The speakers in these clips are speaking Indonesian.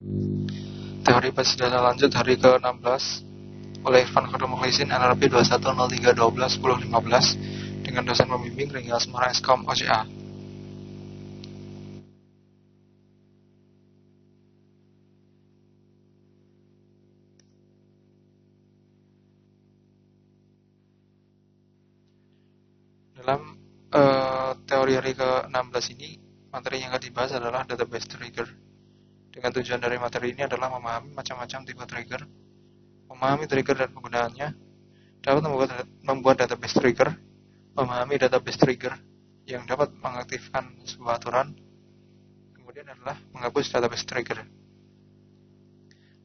Teori basis data lanjut hari ke-16 oleh Irfan Khodro Mukhlisin NRP 2103121015 dengan dosen pembimbing Ringgi Asmara Eskom OCA. Dalam teori hari ke-16 ini, materi yang akan dibahas adalah database trigger. Dengan tujuan dari materi ini adalah memahami macam-macam tipe trigger, memahami trigger dan penggunaannya, dapat membuat database trigger, memahami database trigger yang dapat mengaktifkan sebuah aturan, kemudian adalah menghapus database trigger.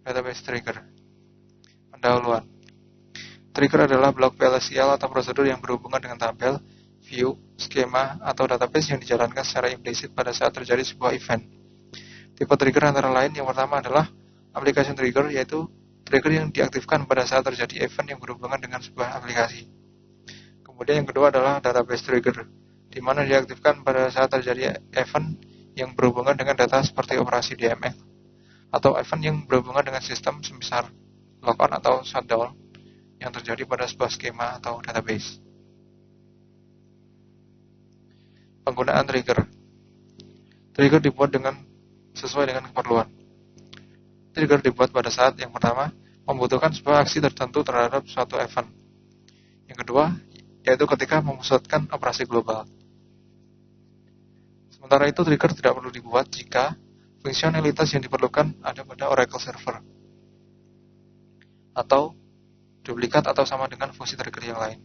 Database trigger. Pendahuluan. Trigger adalah blok PLSQL atau prosedur yang berhubungan dengan tabel, view, skema, atau database yang dijalankan secara implisit pada saat terjadi sebuah event. Tipe trigger antara lain yang pertama adalah application trigger, yaitu trigger yang diaktifkan pada saat terjadi event yang berhubungan dengan sebuah aplikasi. Kemudian yang kedua adalah database trigger, di mana diaktifkan pada saat terjadi event yang berhubungan dengan data seperti operasi DML, atau event yang berhubungan dengan sistem semisal logon atau shutdown yang terjadi pada sebuah skema atau database. Penggunaan trigger. Trigger dibuat sesuai dengan keperluan. Trigger dibuat pada saat yang pertama membutuhkan sebuah aksi tertentu terhadap suatu event. Yang kedua, yaitu ketika memusatkan operasi global. Sementara itu, trigger tidak perlu dibuat jika fungsionalitas yang diperlukan ada pada Oracle server, atau duplikat atau sama dengan fungsi trigger yang lain.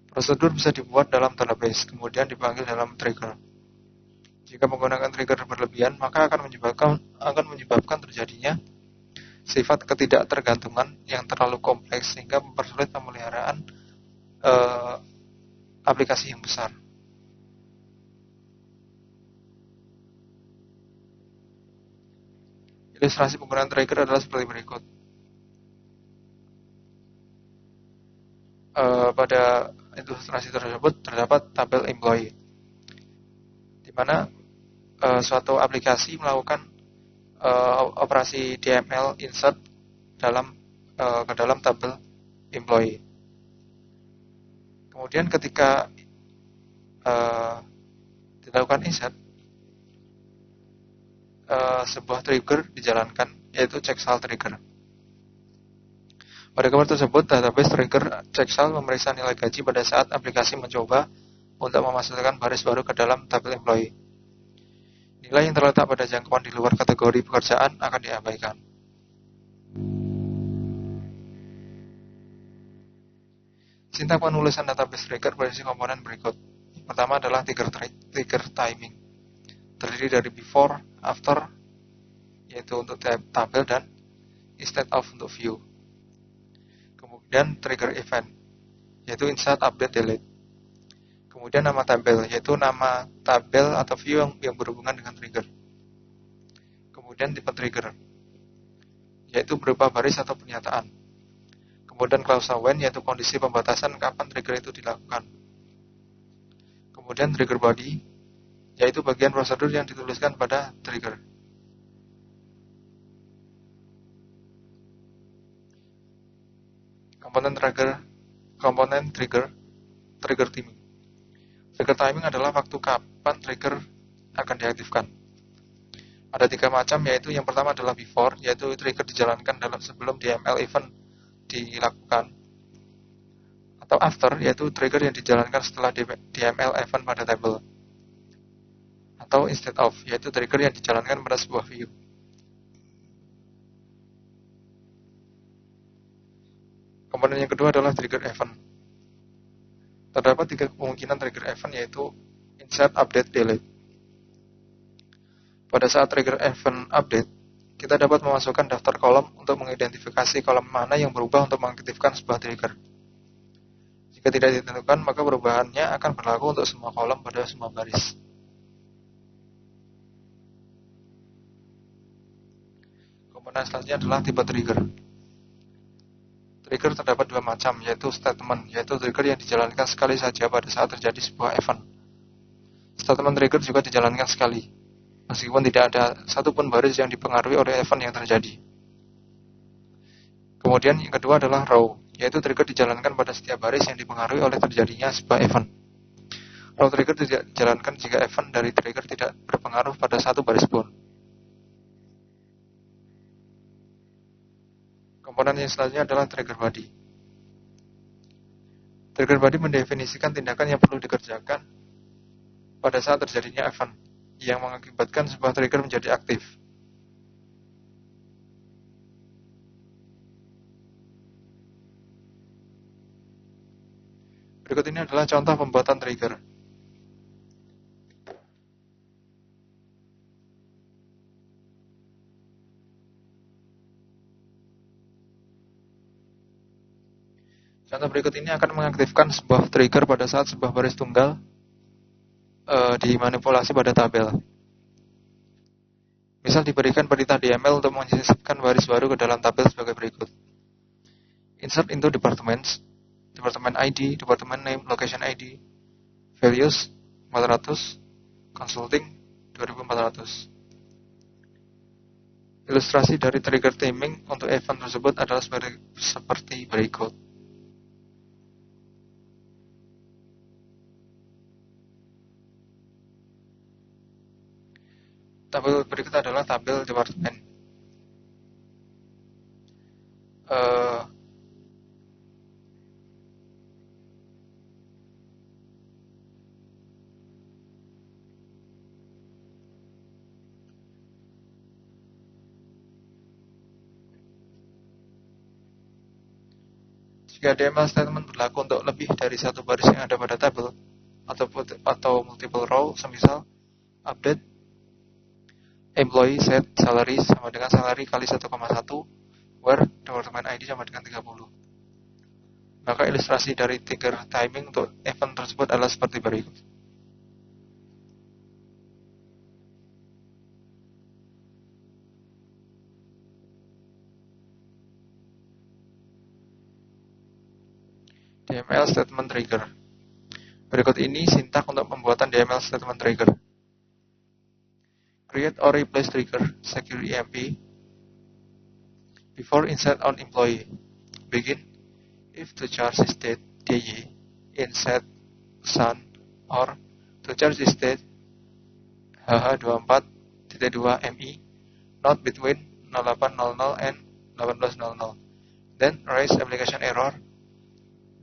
Prosedur bisa dibuat dalam database, kemudian dipanggil dalam trigger. Jika menggunakan trigger berlebihan, maka akan menyebabkan terjadinya sifat ketidaktergantungan yang terlalu kompleks sehingga mempersulit pemeliharaan aplikasi yang besar. Ilustrasi penggunaan trigger adalah seperti berikut. Pada ilustrasi tersebut terdapat tabel employee, di mana suatu aplikasi melakukan operasi DML insert ke dalam tabel employee. Kemudian ketika dilakukan insert, sebuah trigger dijalankan, yaitu checksal trigger. Pada gambar tersebut, database trigger checksal memeriksa nilai gaji pada saat aplikasi mencoba untuk memasukkan baris baru ke dalam tabel employee. Nilai yang terletak pada jangkauan di luar kategori pekerjaan akan diabaikan. Sintak penulisan database trigger berisi komponen berikut. Pertama adalah trigger timing, terdiri dari before, after, yaitu untuk tabel, dan instead of untuk view. Kemudian trigger event, yaitu insert, update, delete. Kemudian nama tabel, yaitu nama tabel atau view yang berhubungan dengan trigger. Kemudian tipe trigger, yaitu berupa baris atau pernyataan. Kemudian klausa when, yaitu kondisi pembatasan kapan trigger itu dilakukan. Kemudian trigger body, yaitu bagian prosedur yang dituliskan pada trigger. Komponen trigger timing. Trigger timing adalah waktu kapan trigger akan diaktifkan. Ada 3 macam, yaitu yang pertama adalah before, yaitu trigger dijalankan sebelum DML event dilakukan. Atau after, yaitu trigger yang dijalankan setelah DML event pada table. Atau instead of, yaitu trigger yang dijalankan pada sebuah view. Komponen yang kedua adalah trigger event. Terdapat 3 kemungkinan trigger event, yaitu insert, update, delete. Pada saat trigger event update, kita dapat memasukkan daftar kolom untuk mengidentifikasi kolom mana yang berubah untuk mengaktifkan sebuah trigger. Jika tidak ditentukan, maka perubahannya akan berlaku untuk semua kolom pada semua baris. Komponen selanjutnya adalah tipe trigger. Trigger terdapat 2 macam, yaitu statement, yaitu trigger yang dijalankan sekali saja pada saat terjadi sebuah event. Statement trigger juga dijalankan sekali. meskipun tidak ada satupun baris yang dipengaruhi oleh event yang terjadi. Kemudian yang kedua adalah row, yaitu trigger dijalankan pada setiap baris yang dipengaruhi oleh terjadinya sebuah event. Row trigger dijalankan jika event dari trigger tidak berpengaruh pada satu baris pun. Komponen yang selanjutnya adalah trigger body. Trigger body mendefinisikan tindakan yang perlu dikerjakan pada saat terjadinya event yang mengakibatkan sebuah trigger menjadi aktif. Berikut ini adalah contoh pembuatan trigger. Contoh berikut ini akan mengaktifkan sebuah trigger pada saat sebuah baris tunggal dimanipulasi pada tabel. Misal diberikan perintah DML untuk menyisipkan baris baru ke dalam tabel sebagai berikut. Insert into departments, department ID, department name, location ID, values 400, consulting 2400. Ilustrasi dari trigger timing untuk event tersebut adalah seperti berikut. Tabel berikut adalah tabel departemen. Jika DML statement berlaku untuk lebih dari satu baris yang ada pada tabel atau multiple row, semisal update employee set salary sama dengan salary kali 1,1, where department ID sama dengan 30. Maka ilustrasi dari trigger timing untuk event tersebut adalah seperti berikut. DML statement trigger. Berikut ini sintak untuk pembuatan DML statement trigger. Create or replace trigger, secure EMP, before insert on employee. Begin, if to charge is state DJ, insert sun, or to charge is state HH24.2MI, not between 0800 and 1800. Then raise application error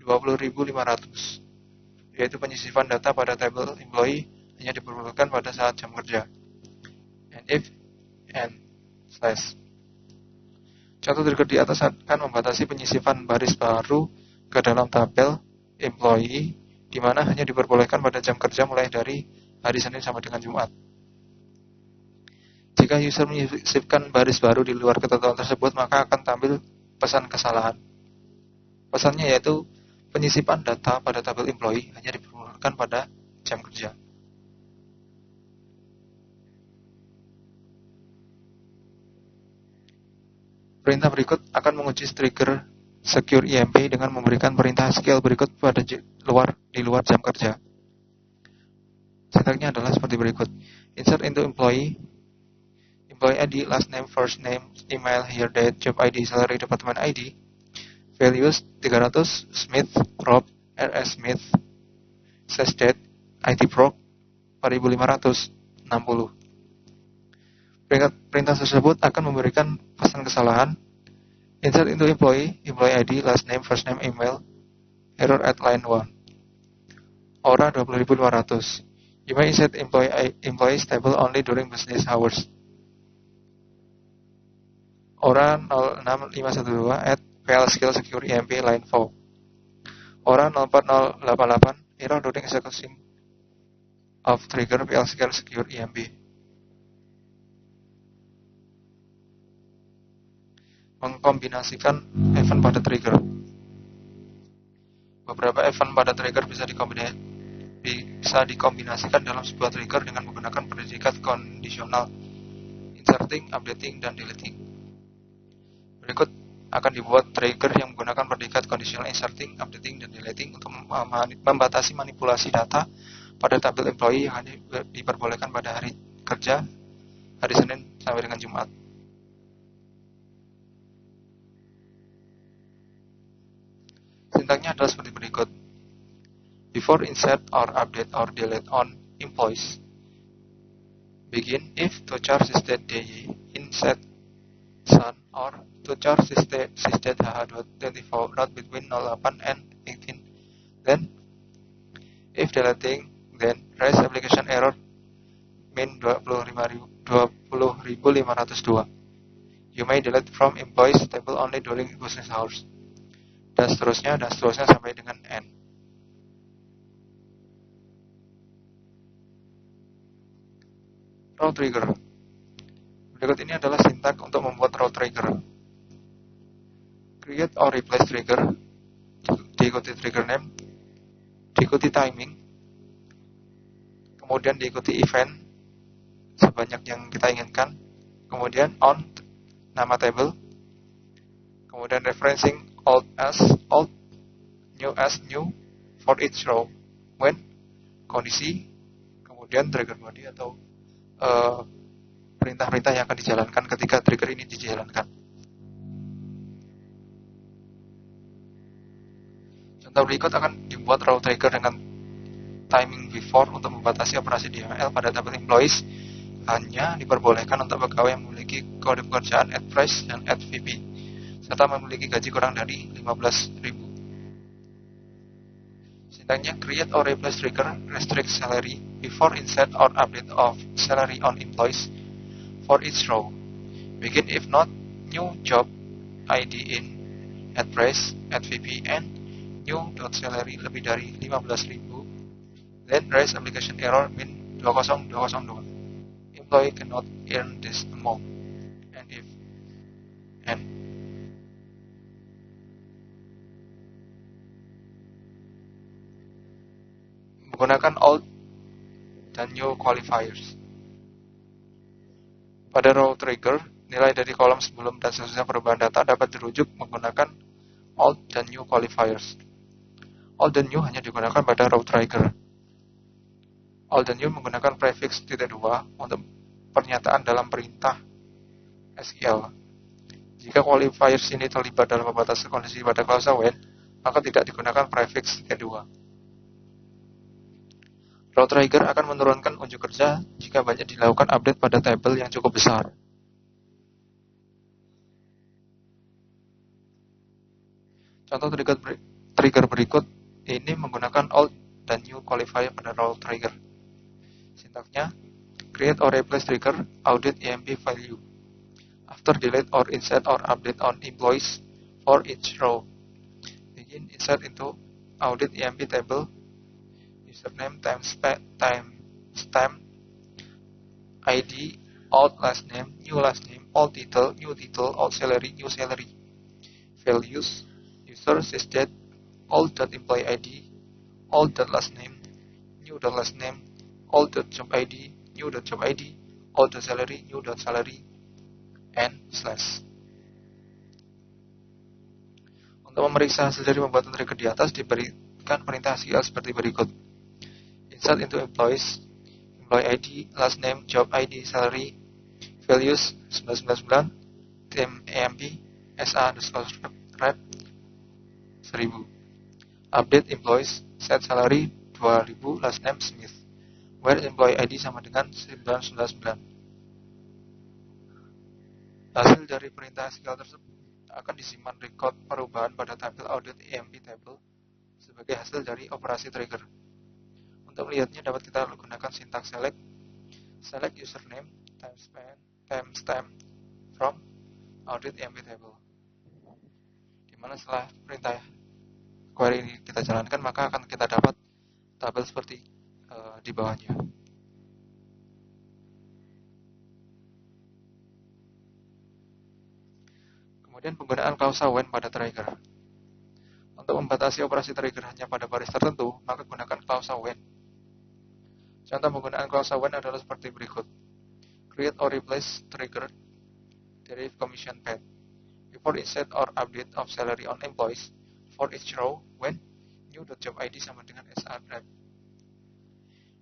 20.500, yaitu penyisipan data pada tabel employee hanya diperbolehkan pada saat jam kerja. And if and slash. Contoh trigger di atas akan membatasi penyisipan baris baru ke dalam tabel employee, di mana hanya diperbolehkan pada jam kerja mulai dari hari Senin sampai dengan Jumat. Jika user menyisipkan baris baru di luar ketentuan tersebut, maka akan tampil pesan kesalahan. Pesannya yaitu penyisipan data pada tabel employee hanya diperbolehkan pada jam kerja. Perintah berikut akan menguji trigger secure EMP dengan memberikan perintah scale berikut pada di luar jam kerja. Sintaknya adalah seperti berikut. Insert into employee ID, last name, first name, email, here date, job ID, salary, department ID, values 300, Smith, Rob, RS Smith, sales date, IT Pro 4560. Perintah tersebut akan memberikan pesan kesalahan. Insert into employee ID, last name, first name, email, error at line 1. Aura 20.500. You may insert employee table only during business hours. Aura 06512 at PL skill secure EMP line 4. Aura 04088 error during execution of trigger PL skill secure EMP. Mengkombinasikan event pada trigger. Beberapa event pada trigger bisa dikombinasikan dalam sebuah trigger dengan menggunakan predikat kondisional, inserting, updating, dan deleting. Berikut akan dibuat trigger yang menggunakan predikat kondisional, inserting, updating, dan deleting untuk membatasi manipulasi data pada tabel employee yang hanya diperbolehkan pada hari kerja hari Senin sampai dengan Jumat. Sintaknya adalah seperti berikut. Before insert or update or delete on employees, begin if to charge system day insert sun or to charge system hh.24 not between 08 and 18. Then if deleting, then raise application error min 20.502. You may delete from employees table only during business hours. Dan seterusnya sampai dengan N. Row trigger. Berikut ini adalah sintak untuk membuat row trigger. Create or replace trigger, diikuti trigger name, diikuti timing, kemudian diikuti event sebanyak yang kita inginkan, kemudian on nama table, kemudian referencing old as old, new as new for each row, when kondisi, kemudian trigger body atau perintah-perintah yang akan dijalankan ketika trigger ini dijalankan. Contoh berikut akan dibuat row trigger dengan timing before untuk membatasi operasi DML pada tabel employees hanya diperbolehkan untuk pegawai yang memiliki kode pekerjaan @price dan @vp serta memiliki gaji kurang dari 15.000. Sintaknya create or replace trigger restrict salary before insert or update of salary on employees for each row. Begin if not new job ID in @price @vp and new.salary lebih dari 15.000. Then raise application error min 20202. Employee cannot earn this amount. And if and menggunakan old dan new qualifiers. Pada row trigger, nilai dari kolom sebelum dan sesudah perubahan data dapat dirujuk menggunakan old dan new qualifiers. Old dan new hanya digunakan pada row trigger. Old dan new menggunakan prefix "-2" untuk pernyataan dalam perintah SQL. Jika qualifiers ini terlibat dalam pembatasan kondisi pada klausa when, maka tidak digunakan prefix "-2". Row trigger akan menurunkan unjuk kerja jika banyak dilakukan update pada tabel yang cukup besar. Contoh trigger berikut ini menggunakan old dan new qualifier pada row trigger. Sintaknya, create or replace trigger audit EMP value after delete or insert or update on employees for each row. Begin insert into audit EMP table username timestamp ID old last name old title new title old salary new salary values user sysdate old.employee ID old.last name new.last name old.job ID new.job ID old.salary new.salary and slash. Untuk memeriksa hasil dari pembuatan trigger di atas diberikan perintah SQL seperti berikut. Insert into employees, employee ID, last name, job ID, salary, values 999, tim EMP, SA_rep 1000. Update employees, set salary 2000, last name Smith, where employee ID sama dengan 999. Hasil dari perintah SQL tersebut akan disimpan record perubahan pada tabel audit EMP table sebagai hasil dari operasi trigger. Untuk melihatnya dapat kita gunakan sintaks select username timestamp from audit EMP table. Dimana setelah perintah query ini kita jalankan, maka akan kita dapat tabel seperti di bawahnya. Kemudian penggunaan klausa when pada trigger. Untuk membatasi operasi trigger hanya pada baris tertentu, maka gunakan klausa when. Contoh penggunaan klausa when adalah seperti berikut. Create or replace trigger derive commission paid before insert or update of salary on employees for each row when new.job ID sama dengan SR rep.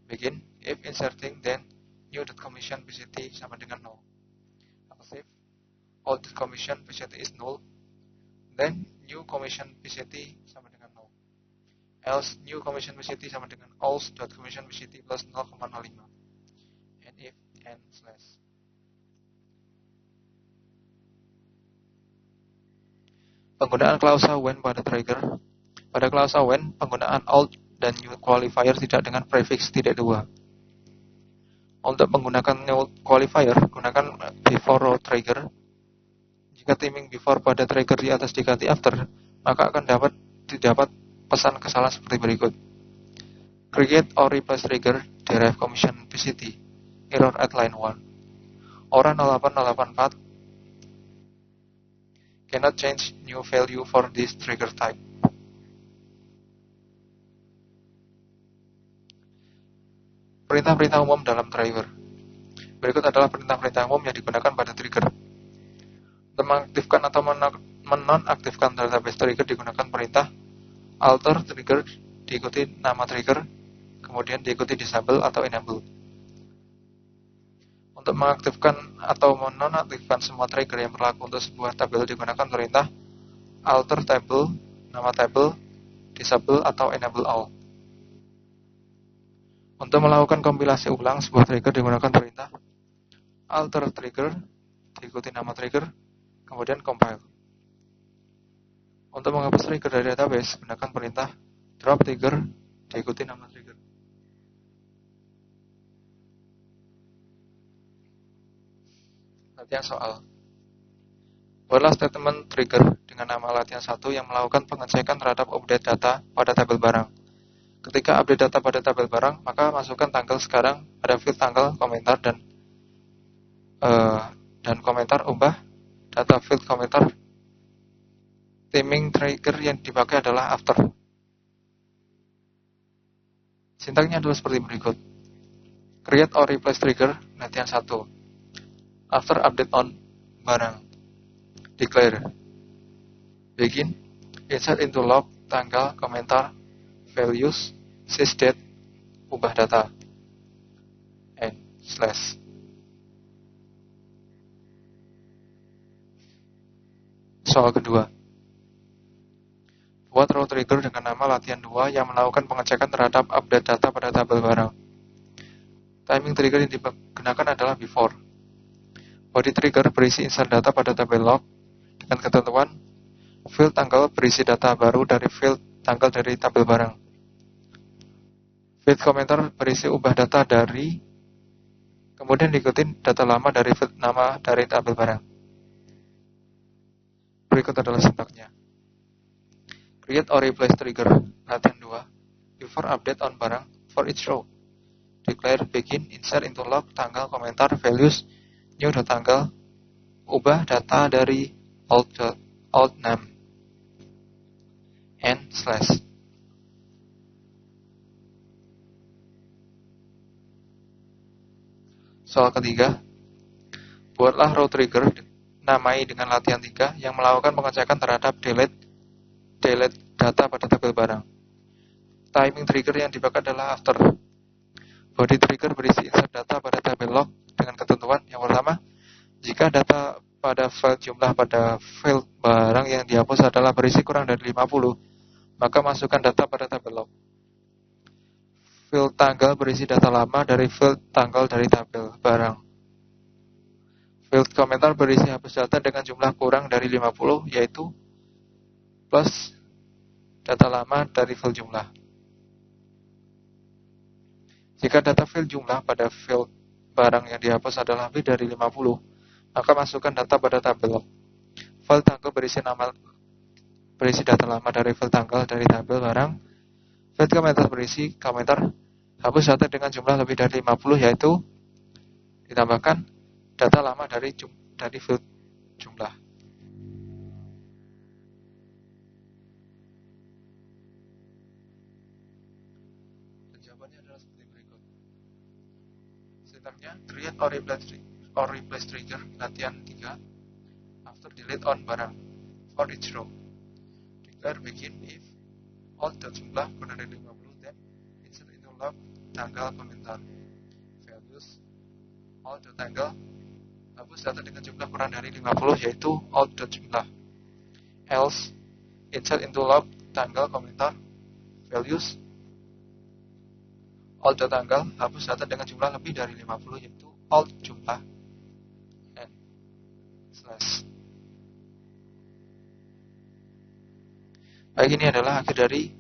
Begin if inserting then new.commission VCT sama dengan null. Active old.commission VCT is null. Then new commission VCT sama dengan null. Else new commission VCT sama dengan old.commission VCT plus 0,05. And if and slash. Penggunaan klausa when pada trigger. Pada klausa when, penggunaan old dan new qualifier tidak dengan prefix tidak dua. Untuk menggunakan new qualifier, gunakan before row trigger. Jika timing before pada trigger di atas diganti after, maka akan didapat pesan kesalahan seperti berikut. Create or replace trigger, derive commission VCT, error at line 1. Ora 08084 cannot change new value for this trigger type. Perintah-perintah umum dalam driver. Berikut adalah perintah-perintah umum yang digunakan pada trigger. Untuk mengaktifkan atau menonaktifkan database trigger digunakan perintah alter trigger diikuti nama trigger, kemudian diikuti disable atau enable. Untuk mengaktifkan atau menonaktifkan semua trigger yang berlaku untuk sebuah tabel digunakan perintah alter table, nama tabel, disable atau enable all. Untuk melakukan kompilasi ulang sebuah trigger digunakan perintah alter trigger diikuti nama trigger, kemudian compile. Untuk menghapus trigger dari database gunakan perintah drop trigger diikuti nama trigger. Latihan soal. Buatlah statement trigger dengan nama latihan 1 yang melakukan pengecekan terhadap update data pada tabel barang. Ketika update data pada tabel barang, maka masukkan tanggal sekarang pada field tanggal, komentar, dan komentar ubah data field komentar. Timing trigger yang dipakai adalah after. Sintaknya adalah seperti berikut. Create or replace trigger, latihan 1. After update on barang. Declare. Begin. Insert into log, tanggal, komentar, values, sysdate, ubah data. And slash. Soal kedua. Buat row trigger dengan nama latihan 2 yang melakukan pengecekan terhadap update data pada tabel barang. Timing trigger yang digunakan adalah before. Body trigger berisi insert data pada tabel log dengan ketentuan field tanggal berisi data baru dari field tanggal dari tabel barang. Field komentar berisi ubah data dari, kemudian diikutin data lama dari field nama dari tabel barang. Berikut adalah sintaknya. Create or replace trigger, latihan 2, before update on barang for each row. Declare begin, insert into log, tanggal, komentar, values, new tanggal, ubah data dari old name, and slash. Soal ketiga, buatlah row trigger, namai dengan latihan 3 yang melakukan pengecekan terhadap delete data pada tabel barang. Timing trigger yang dipakai adalah after. Body trigger berisi insert data pada tabel log dengan ketentuan yang pertama, jika data pada file jumlah pada file barang yang dihapus adalah berisi kurang dari 50, maka masukkan data pada tabel log. Field tanggal berisi data lama dari field tanggal dari tabel barang. Field komentar berisi hapus data dengan jumlah kurang dari 50, yaitu plus data lama dari field jumlah. Jika data field jumlah pada field barang yang dihapus adalah lebih dari 50, maka masukkan data pada tabel log. File tanggal berisi data lama dari field tanggal dari tabel barang. Field komentar berisi komentar hapus data dengan jumlah lebih dari 50, yaitu ditambahkan data lama dari field jumlah. Jawabannya adalah seperti berikut. Sintaknya create or replace trigger, latihan 3, after delete on barang for each row. Declare begin if all jumlah kurang dari 50, then insert into log, tanggal, komentar, values, alt.tanggal hapus data dengan jumlah kurang dari 50, yaitu alt.jumlah. Else, insert into log tanggal komentar values alt.tanggal hapus data dengan jumlah lebih dari 50, yaitu alt.jumlah and slash. Baik, ini adalah akhir dari